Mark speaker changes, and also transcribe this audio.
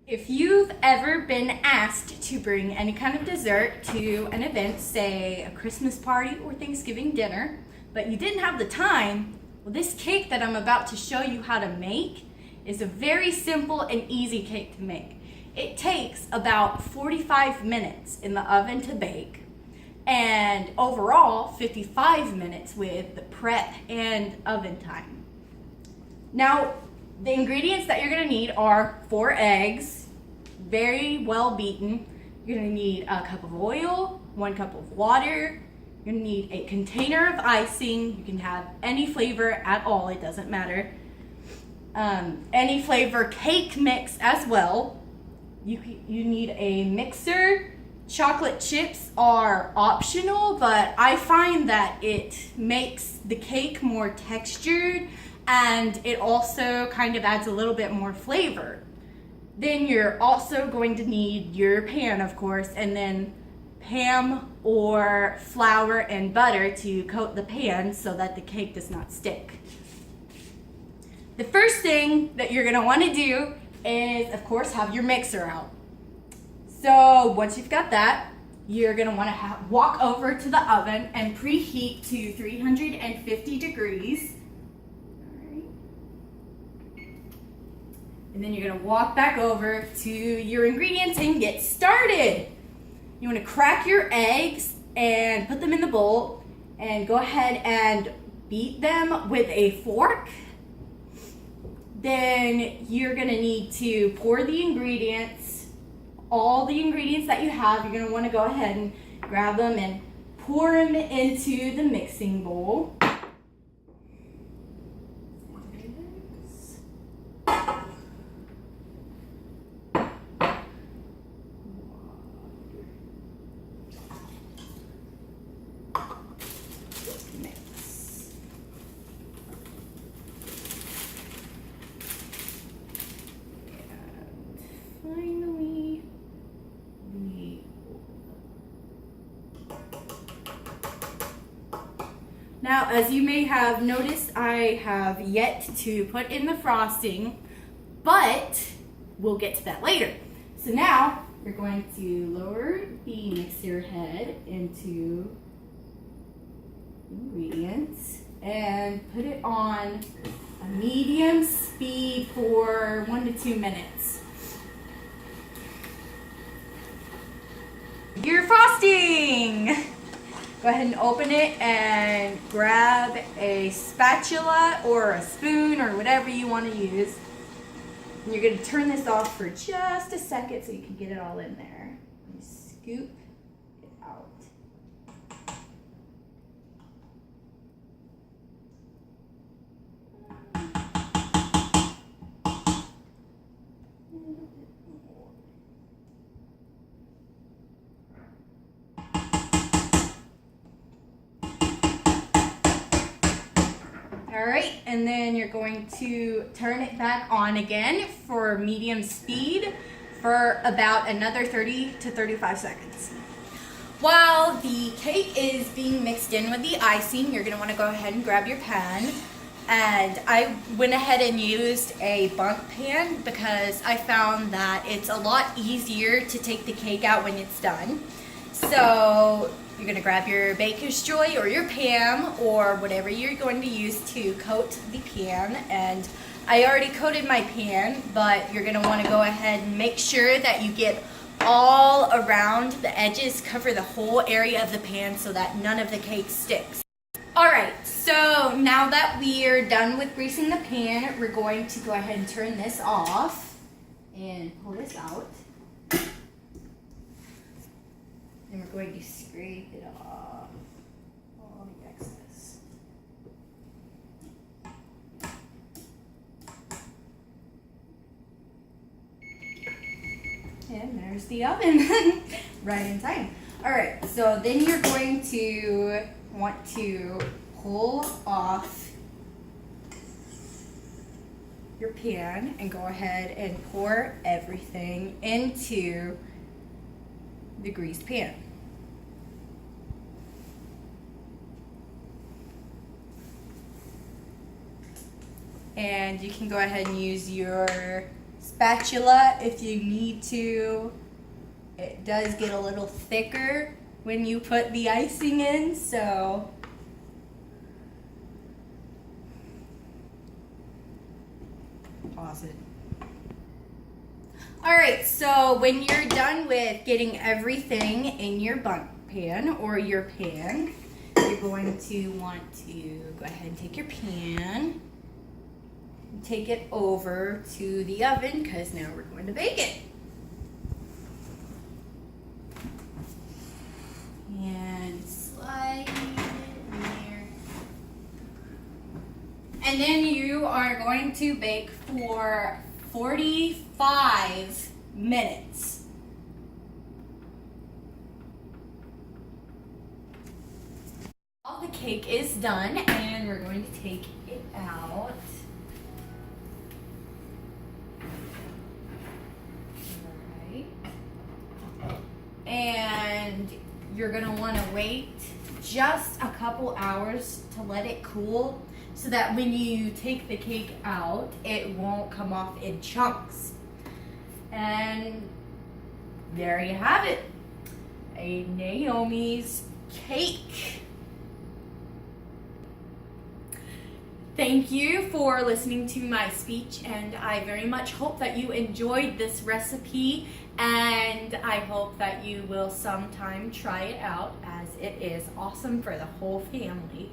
Speaker 1: If you've ever been asked to bring any kind of dessert to an event, say a Christmas party or Thanksgiving dinner, but you didn't have the time, well, this cake that I'm about to show you how to make is a very simple and easy cake to make. It takes about 45 minutes in the oven to bake, and overall 55 minutes with the prep and oven time. Now, the ingredients that you're gonna need are 4 eggs, very well beaten. You're gonna need a cup of oil, 1 cup of water. You're gonna need a container of icing. You can have any flavor at all, it doesn't matter. Any flavor cake mix as well. You need a mixer. Chocolate chips are optional, but I find that it makes the cake more textured and it also kind of adds a little bit more flavor. Then you're also going to need your pan, of course, and then ham or flour and butter to coat the pan so that the cake does not stick. The first thing that you're gonna wanna do is, of course, have your mixer out. So once you've got that, you're gonna wanna walk over to the oven and preheat to 350 degrees. And then you're gonna walk back over to your ingredients and get started. You wanna crack your eggs and put them in the bowl and go ahead and beat them with a fork. Then you're gonna need to pour the ingredients, all the ingredients that you have. You're gonna wanna go ahead and grab them and pour them into the mixing bowl. Now, as you may have noticed, I have yet to put in the frosting, but we'll get to that later. So now, we're going to lower the mixer head into ingredients and put it on a medium speed for 1 to 2 minutes. Your frosting! Go ahead and open it and grab a spatula or a spoon or whatever you want to use. And you're going to turn this off for just a second so you can get it all in there. And scoop it out. All right, and then you're going to turn it back on again for medium speed for about another 30 to 35 seconds. While the cake is being mixed in with the icing, you're gonna wanna go ahead and grab your pan. And I went ahead and used a bunk pan because I found that it's a lot easier to take the cake out when it's done. So you're gonna grab your Baker's Joy or your pan or whatever you're going to use to coat the pan. And I already coated my pan, but you're gonna wanna go ahead and make sure that you get all around the edges, cover the whole area of the pan so that none of the cake sticks. All right, so now that we're done with greasing the pan, we're going to go ahead and turn this off and pull this out. And we're going to scrape it off, all the excess. And there's the oven, right in time. All right, so then you're going to want to pull off your pan and go ahead and pour everything into the greased pan. And you can go ahead and use your spatula if you need to. It does get a little thicker when you put the icing in, so pause it. Alright, so when you're done with getting everything in your bun pan or your pan, you're going to want to go ahead and take your pan, take it over to the oven because now we're going to bake it. And slide it in there. And then you are going to bake for 45 minutes. All the cake is done and we're going to take it out. Alright. And you're going to want to wait just a couple hours to let it cool so that when you take the cake out, it won't come off in chunks. And there you have it, a Naomi's cake. Thank you for listening to my speech, and I very much hope that you enjoyed this recipe, and I hope that you will sometime try it out, as it is awesome for the whole family.